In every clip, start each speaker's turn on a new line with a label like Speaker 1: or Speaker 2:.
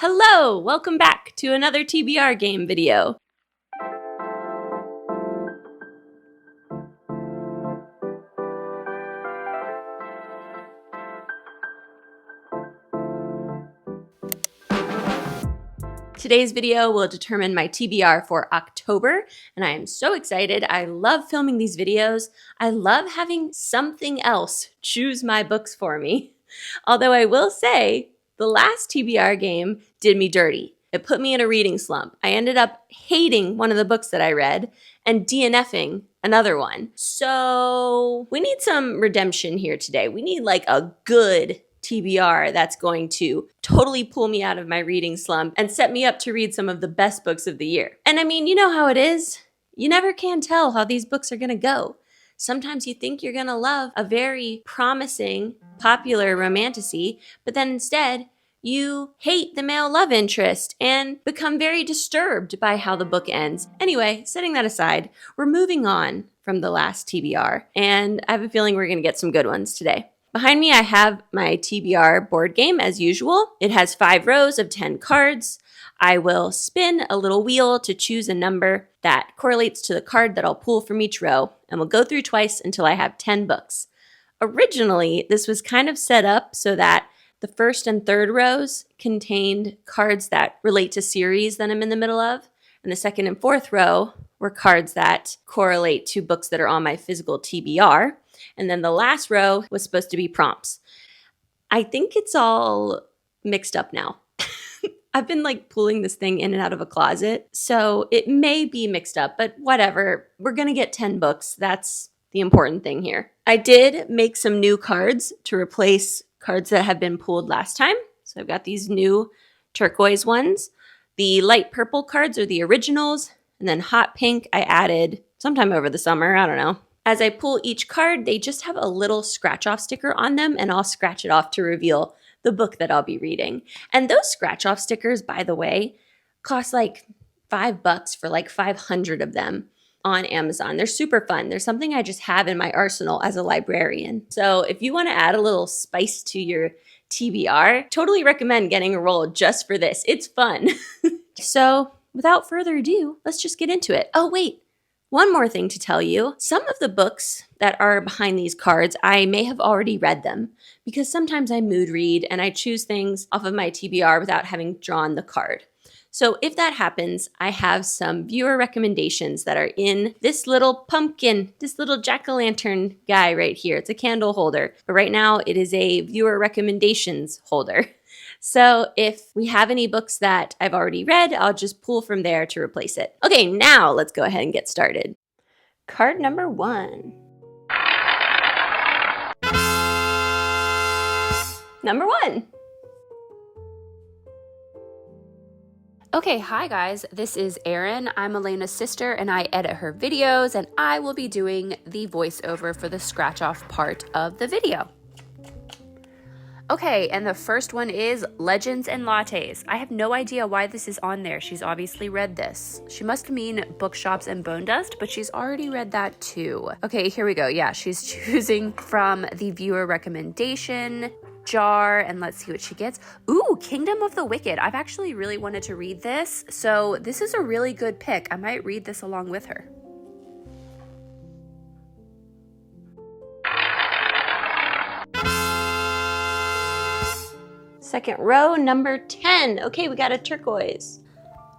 Speaker 1: Hello! Welcome back to another TBR game video. Today's video will determine my TBR for October, and I am so excited. I love filming these videos. I love having something else choose my books for me. Although I will say, the last TBR game did me dirty. It put me in a reading slump. I ended up hating one of the books that I read and DNFing another one. So we need some redemption here today. We need like a good TBR that's going to totally pull me out of my reading slump and set me up to read some of the best books of the year. And I mean, you know how it is. You never can tell how these books are going to go. Sometimes you think you're going to love a very promising, popular romantasy, but then instead you hate the male love interest and become very disturbed by how the book ends. Anyway, setting that aside, we're moving on from the last TBR, and I have a feeling we're going to get some good ones today. Behind me, I have my TBR board game as usual. It has 5 rows of 10 cards. I will spin a little wheel to choose a number that correlates to the card that I'll pull from each row, and we'll go through twice until I have 10 books. Originally, this was kind of set up so that the first and third rows contained cards that relate to series that I'm in the middle of, and the second and fourth row were cards that correlate to books that are on my physical TBR. And then the last row was supposed to be prompts. I think it's all mixed up now. I've been like pulling this thing in and out of a closet, so it may be mixed up, but whatever. We're going to get 10 books. That's the important thing here. I did make some new cards to replace cards that have been pulled last time. So I've got these new turquoise ones. The light purple cards are the originals, and then hot pink I added sometime over the summer. I don't know. As I pull each card, they just have a little scratch-off sticker on them, and I'll scratch it off to reveal the book that I'll be reading. And those scratch-off stickers, by the way, cost like $5 for like 500 of them on Amazon. They're super fun. They're something I just have in my arsenal as a librarian. So if you want to add a little spice to your TBR, totally recommend getting a roll just for this. It's fun. So without further ado, let's just get into it. Oh, wait. One more thing to tell you, some of the books that are behind these cards, I may have already read them because sometimes I mood read and I choose things off of my TBR without having drawn the card. So if that happens, I have some viewer recommendations that are in this little pumpkin, this little jack-o'-lantern guy right here. It's a candle holder, but right now it is a viewer recommendations holder. So if we have any books that I've already read, I'll just pull from there to replace it. Okay, now let's go ahead and get started. Card number 1. Number 1.
Speaker 2: Okay, hi guys, this is Erin. I'm Elena's sister and I edit her videos, and I will be doing the voiceover for the scratch off part of the video. Okay, and the first one is Legends and Lattes. I have no idea why this is on there. She's obviously read this. She must mean Bookshops and Bone Dust, but she's already read that too. Okay, here we go. Yeah, she's choosing from the viewer recommendation jar, and let's see what she gets. Ooh, Kingdom of the Wicked. I've actually really wanted to read this, so this is a really good pick. I might read this along with her.
Speaker 1: Second row, number 10. Okay, we got a turquoise.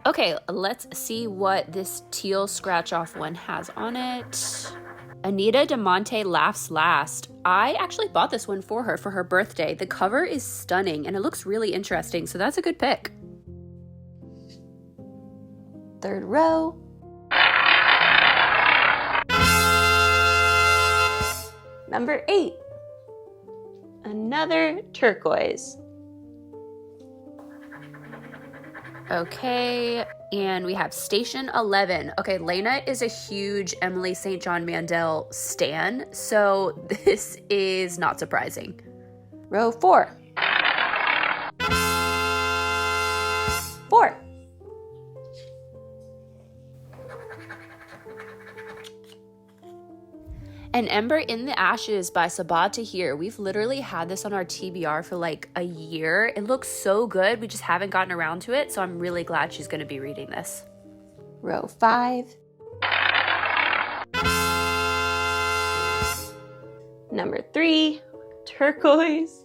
Speaker 2: Okay, let's see what this teal scratch off one has on it. Anita de Monte Laughs Last. I actually bought this one for her birthday. The cover is stunning and it looks really interesting, so that's a good pick.
Speaker 1: Third row. Number 8. Another turquoise.
Speaker 2: Okay, and we have Station 11. Okay, Lena is a huge Emily St. John Mandel stan, so this is not surprising.
Speaker 1: Row 4. 4.
Speaker 2: And Ember in the Ashes by Sabaa Tahir. We've literally had this on our TBR for like a year. It looks so good. We just haven't gotten around to it. So I'm really glad she's going to be reading this.
Speaker 1: Row 5. Number 3, turquoise.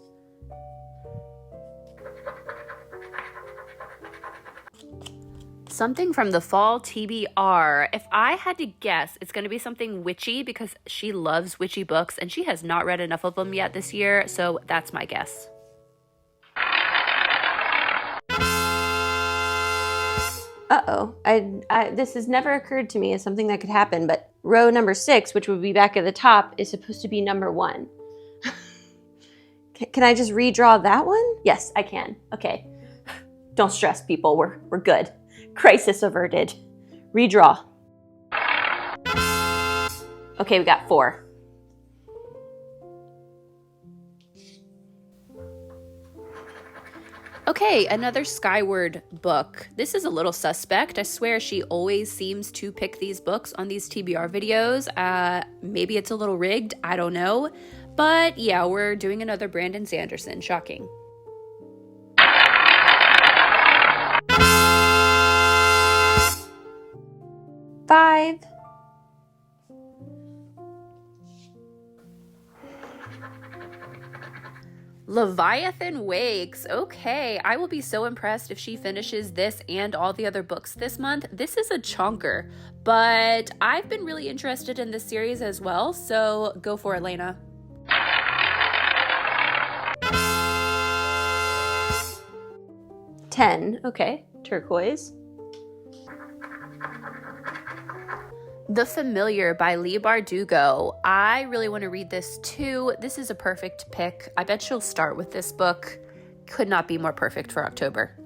Speaker 2: Something from the fall TBR. If I had to guess, it's going to be something witchy because she loves witchy books and she has not read enough of them yet this year. So that's my guess.
Speaker 1: Uh-oh. This has never occurred to me as something that could happen, but row number 6, which would be back at the top, is supposed to be number 1. Can I just redraw that one? Yes, I can. Okay. Don't stress, people. We're good. Crisis averted. Redraw. Okay, we got 4.
Speaker 2: Okay, another Skyward book. This is a little suspect. I swear she always seems to pick these books on these TBR videos. Maybe it's a little rigged. I don't know. But yeah, we're doing another Brandon Sanderson. Shocking.
Speaker 1: Five.
Speaker 2: Leviathan Wakes. Okay, I will be so impressed if she finishes this and all the other books this month. This is a chonker, but I've been really interested in this series as well, so go for it, Lena.
Speaker 1: $10. Okay, turquoise.
Speaker 2: The Familiar by Leigh Bardugo. I really want to read this too. This is a perfect pick. I bet she'll start with this book. Could not be more perfect for October.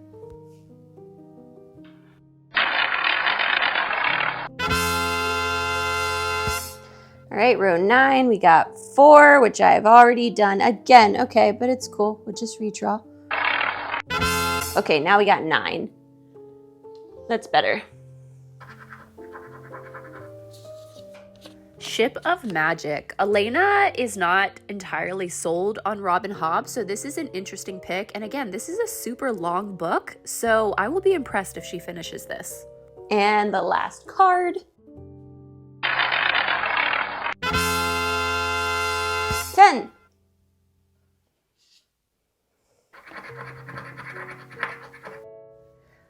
Speaker 1: All right, row 9, we got 4, which I've already done again. Okay, but it's cool. We'll just redraw. Okay, now we got 9. That's better.
Speaker 2: Ship of Magic. Elena is not entirely sold on Robin Hobb, so this is an interesting pick. And again, this is a super long book, so I will be impressed if she finishes this.
Speaker 1: And the last card. 10.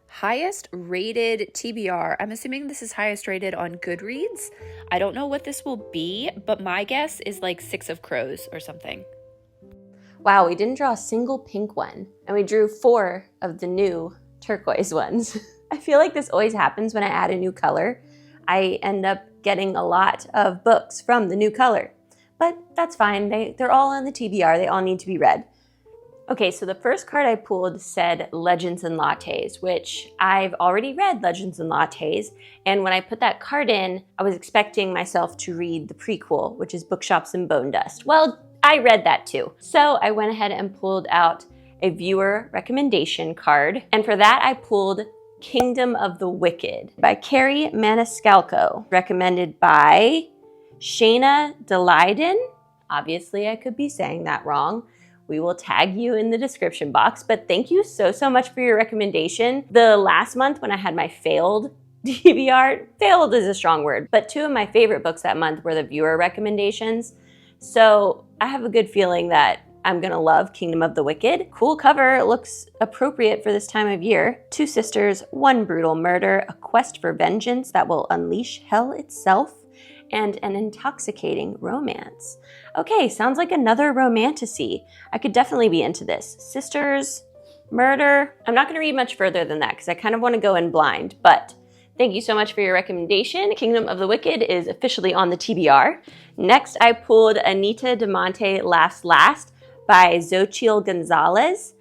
Speaker 2: Highest rated TBR. I'm assuming this is highest rated on Goodreads. I don't know what this will be, but my guess is like 6 of Crows or something.
Speaker 1: Wow, we didn't draw a single pink one, and we drew 4 of the new turquoise ones. I feel like this always happens when I add a new color. I end up getting a lot of books from the new color, but that's fine. They're all on the TBR. They all need to be read. Okay, so the first card I pulled said Legends and Lattes, which I've already read Legends and Lattes. And when I put that card in, I was expecting myself to read the prequel, which is Bookshops and Bone Dust. Well, I read that too. So I went ahead and pulled out a viewer recommendation card. And for that, I pulled Kingdom of the Wicked by Kerri Maniscalco, recommended by Shayna Delyden. Obviously, I could be saying that wrong. We will tag you in the description box, but thank you so much for your recommendation. The last month when I had my failed TBR, failed is a strong word, but 2 of my favorite books that month were the viewer recommendations. So I have a good feeling that I'm gonna love Kingdom of the Wicked. Cool cover, it looks appropriate for this time of year. 2 sisters, 1 brutal murder, a quest for vengeance that will unleash hell itself, and an intoxicating romance. Okay, sounds like another romantasy. I could definitely be into this. Sisters, murder. I'm not gonna read much further than that because I kind of want to go in blind, but thank you so much for your recommendation. Kingdom of the Wicked is officially on the TBR. Next, I pulled Anita de Monte Laughs Last by Xochitl Gonzalez.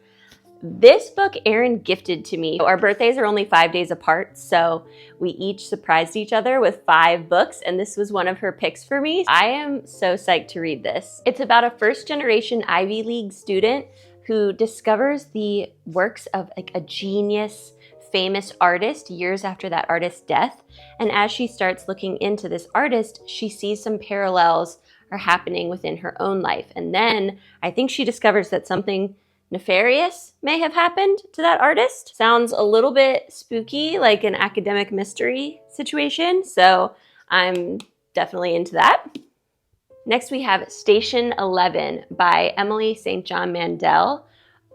Speaker 1: This book Erin gifted to me. Our birthdays are only 5 days apart, so we each surprised each other with 5 books, and this was one of her picks for me. I am so psyched to read this. It's about a first-generation Ivy League student who discovers the works of like a genius, famous artist years after that artist's death. And as she starts looking into this artist, she sees some parallels are happening within her own life. And then I think she discovers that something nefarious may have happened to that artist. Sounds a little bit spooky, like an academic mystery situation. So I'm definitely into that. Next, we have Station 11 by Emily St. John Mandel.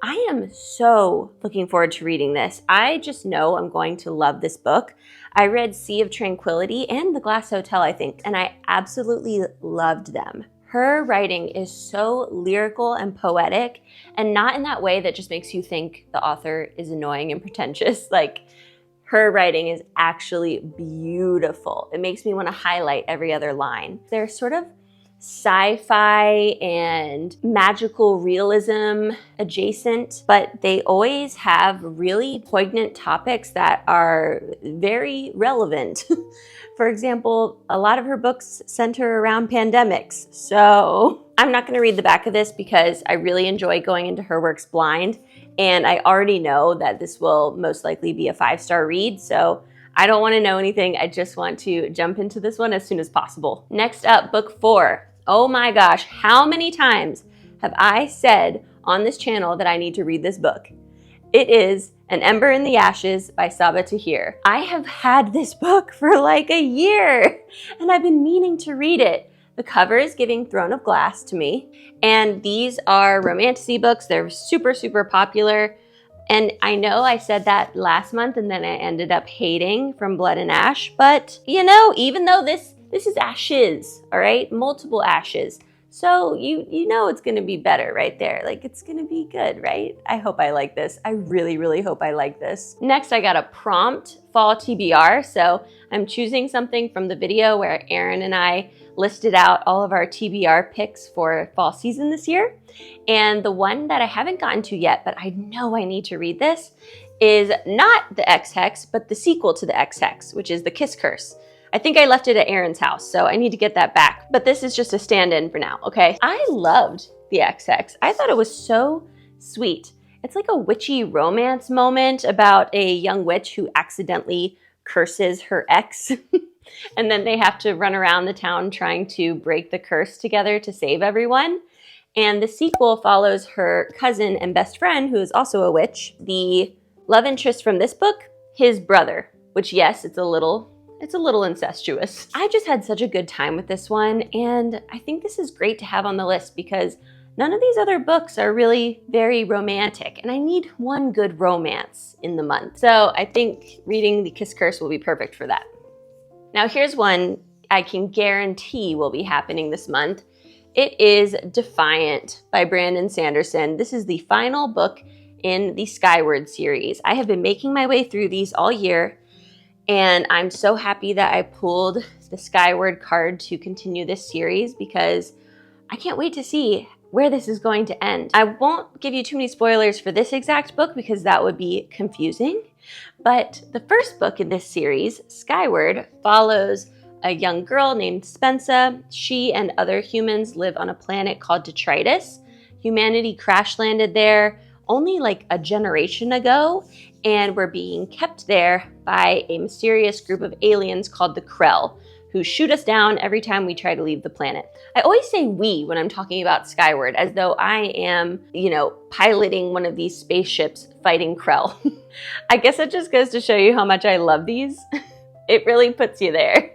Speaker 1: I am so looking forward to reading this. I just know I'm going to love this book. I read Sea of Tranquility and The Glass Hotel, I think, and I absolutely loved them. Her writing is so lyrical and poetic, and not in that way that just makes you think the author is annoying and pretentious. Like, her writing is actually beautiful. It makes me want to highlight every other line. They're sort of sci-fi and magical realism adjacent, but they always have really poignant topics that are very relevant. For example, a lot of her books center around pandemics. So I'm not going to read the back of this because I really enjoy going into her works blind, and I already know that this will most likely be a 5-star read. So I don't want to know anything. I just want to jump into this one as soon as possible. Next up, book 4. Oh my gosh, how many times have I said on this channel that I need to read this book? It is An Ember in the Ashes by Sabaa Tahir. I have had this book for like a year, and I've been meaning to read it. The cover is giving Throne of Glass to me, and these are romantasy books. They're super, super popular. And I know I said that last month, and then I ended up hating From Blood and Ash, but you know, even though this is ashes, all right? Multiple ashes. So you know it's gonna be better right there. Like, it's gonna be good, right? I hope I like this. I really, really hope I like this. Next, I got a prompt fall TBR. So I'm choosing something from the video where Erin and I listed out all of our TBR picks for fall season this year. And the one that I haven't gotten to yet, but I know I need to read this, is not the X-Hex, but the sequel to the X-Hex, which is The Kiss Curse. I think I left it at Erin's house, so I need to get that back. But this is just a stand-in for now, okay? I loved the X-Hex. I thought it was so sweet. It's like a witchy romance moment about a young witch who accidentally curses her ex. And then they have to run around the town trying to break the curse together to save everyone. And the sequel follows her cousin and best friend, who is also a witch. The love interest from this book, his brother, which, yes, it's a little incestuous. I just had such a good time with this one, and I think this is great to have on the list because none of these other books are really very romantic, and I need one good romance in the month. So I think reading The Kiss Curse will be perfect for that. Now here's one I can guarantee will be happening this month. It is Defiant by Brandon Sanderson. This is the final book in the Skyward series. I have been making my way through these all year, and I'm so happy that I pulled the Skyward card to continue this series because I can't wait to see where this is going to end. I won't give you too many spoilers for this exact book because that would be confusing. But the first book in this series, Skyward, follows a young girl named Spensa. She and other humans live on a planet called Detritus. Humanity crash landed there only like a generation ago, and we're being kept there by a mysterious group of aliens called the Krell, who shoot us down every time we try to leave the planet. I always say we when I'm talking about Skyward, as though I am, piloting one of these spaceships fighting Krell. I guess it just goes to show you how much I love these. It really puts you there,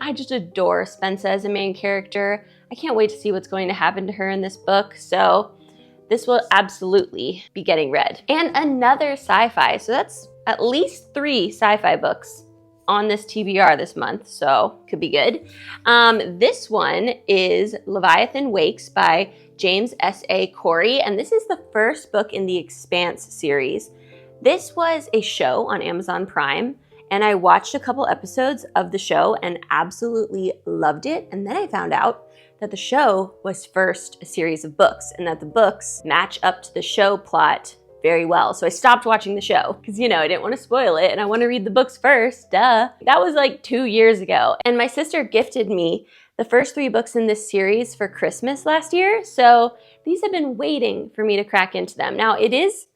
Speaker 1: I just adore Spensa as a main character. I can't wait to see what's going to happen to her in this book, so this will absolutely be getting read. And another sci-fi, so that's at least 3 sci-fi books on this TBR this month, so could be good. This one is Leviathan Wakes by James S.A. Corey, and this is the first book in the Expanse series. This was a show on Amazon Prime, and I watched a couple episodes of the show and absolutely loved it, and then I found out that the show was first a series of books and that the books match up to the show plot very well. So I stopped watching the show because, I didn't want to spoil it and I want to read the books first, duh. That was like 2 years ago. And my sister gifted me the first 3 books in this series for Christmas last year. So these have been waiting for me to crack into them. Now it is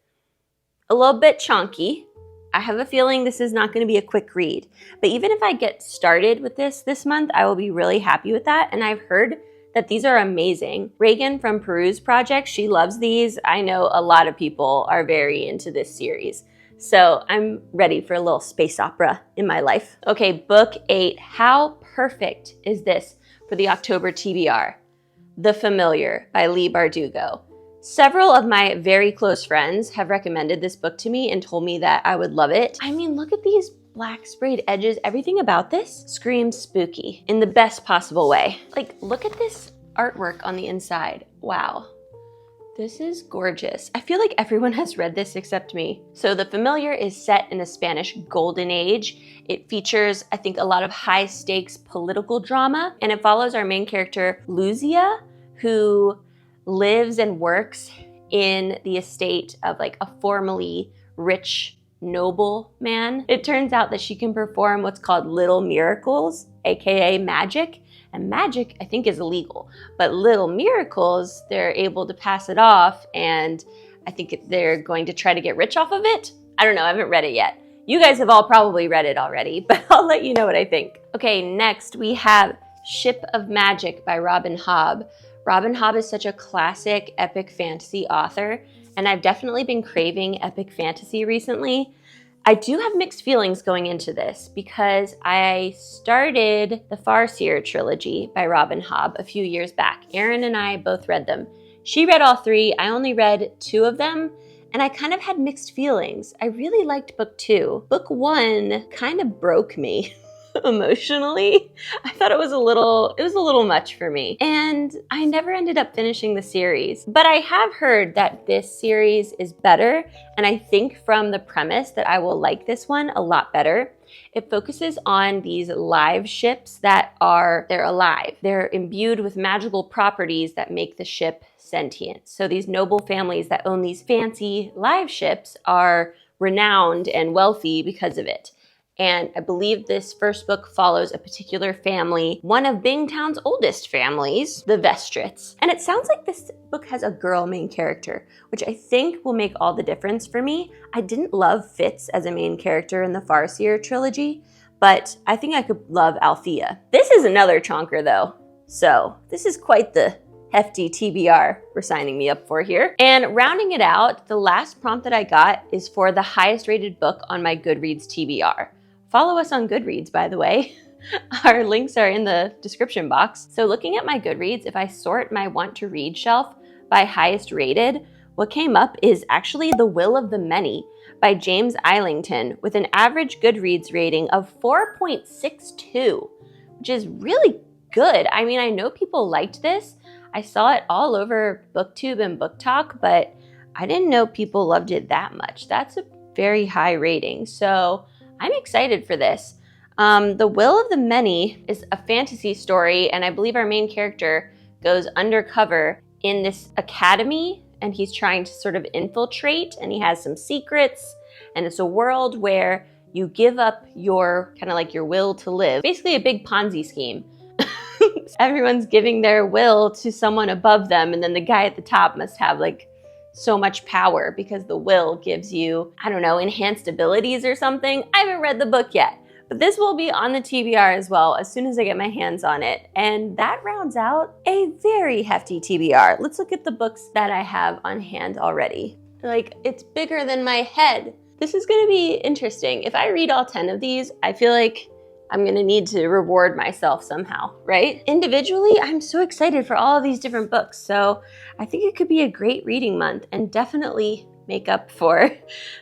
Speaker 1: a little bit chunky. I have a feeling this is not going to be a quick read. But even if I get started with this month, I will be really happy with that. And I've heard that these are amazing. Reagan from Peru's project, she loves these. I know a lot of people are very into this series. So I'm ready for a little space opera in my life. Okay, book 8. How perfect is this for the October TBR? The Familiar by Leigh Bardugo. Several of my very close friends have recommended this book to me and told me that I would love it. I mean, look at these black sprayed edges. Everything about this screams spooky in the best possible way. Like, look at this artwork on the inside. Wow. This is gorgeous. I feel like everyone has read this except me. So The Familiar is set in the Spanish Golden Age. It features, I think, a lot of high stakes political drama, and it follows our main character, Luzia, who lives and works in the estate of like a formerly rich noble man. It turns out that she can perform what's called little miracles, aka magic. And magic, I think, is illegal. But little miracles, they're able to pass it off, and I think they're going to try to get rich off of it. I don't know, I haven't read it yet. You guys have all probably read it already, but I'll let you know what I think. Okay, next we have Ship of Magic by Robin Hobb. Robin Hobb is such a classic epic fantasy author, and I've definitely been craving epic fantasy recently. I do have mixed feelings going into this because I started the Farseer trilogy by Robin Hobb a few years back. Erin and I both read them. She read all 3, I only read 2 of them, and I kind of had mixed feelings. I really liked book 2. Book 1 kind of broke me emotionally. I thought it was a little much for me. And I never ended up finishing the series. But I have heard that this series is better, and I think from the premise that I will like this one a lot better. It focuses on these live ships they're alive. They're imbued with magical properties that make the ship sentient. So these noble families that own these fancy live ships are renowned and wealthy because of it. And I believe this first book follows a particular family, one of Bingtown's oldest families, the Vestrits. And it sounds like this book has a girl main character, which I think will make all the difference for me. I didn't love Fitz as a main character in the Farseer trilogy, but I think I could love Althea. This is another chonker though. So this is quite the hefty TBR we're signing me up for here. And rounding it out, the last prompt that I got is for the highest rated book on my Goodreads TBR. Follow us on Goodreads, by the way. Our links are in the description box. So looking at my Goodreads, if I sort my want to read shelf by highest rated, what came up is actually The Will of the Many by James Islington with an average Goodreads rating of 4.62, which is really good. I mean, I know people liked this. I saw it all over BookTube and BookTok, but I didn't know people loved it that much. That's a very high rating. So I'm excited for this. The Will of the Many is a fantasy story, and I believe our main character goes undercover in this academy, and he's trying to sort of infiltrate, and he has some secrets, and it's a world where you give up your kind of like your will to live. Basically a big Ponzi scheme. Everyone's giving their will to someone above them, and then the guy at the top must have like so much power because the will gives you, I don't know, enhanced abilities or something. I haven't read the book yet, but this will be on the TBR as well as soon as I get my hands on it. And that rounds out a very hefty TBR. Let's look at the books that I have on hand already. Like, it's bigger than my head. This is gonna be interesting. If I read all 10 of these, I feel like I'm gonna need to reward myself somehow, right? Individually, I'm so excited for all of these different books. So I think it could be a great reading month and definitely make up for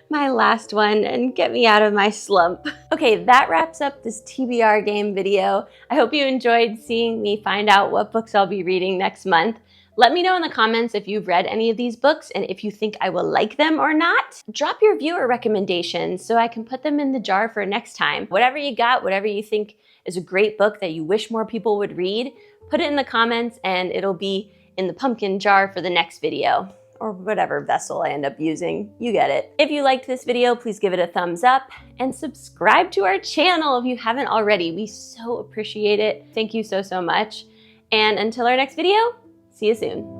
Speaker 1: my last one and get me out of my slump. Okay, that wraps up this TBR game video. I hope you enjoyed seeing me find out what books I'll be reading next month. Let me know in the comments if you've read any of these books and if you think I will like them or not. Drop your viewer recommendations so I can put them in the jar for next time. Whatever you got, whatever you think is a great book that you wish more people would read, put it in the comments and it'll be in the pumpkin jar for the next video, or whatever vessel I end up using. You get it. If you liked this video, please give it a thumbs up and subscribe to our channel if you haven't already. We so appreciate it. Thank you so, so much. And until our next video, see you soon.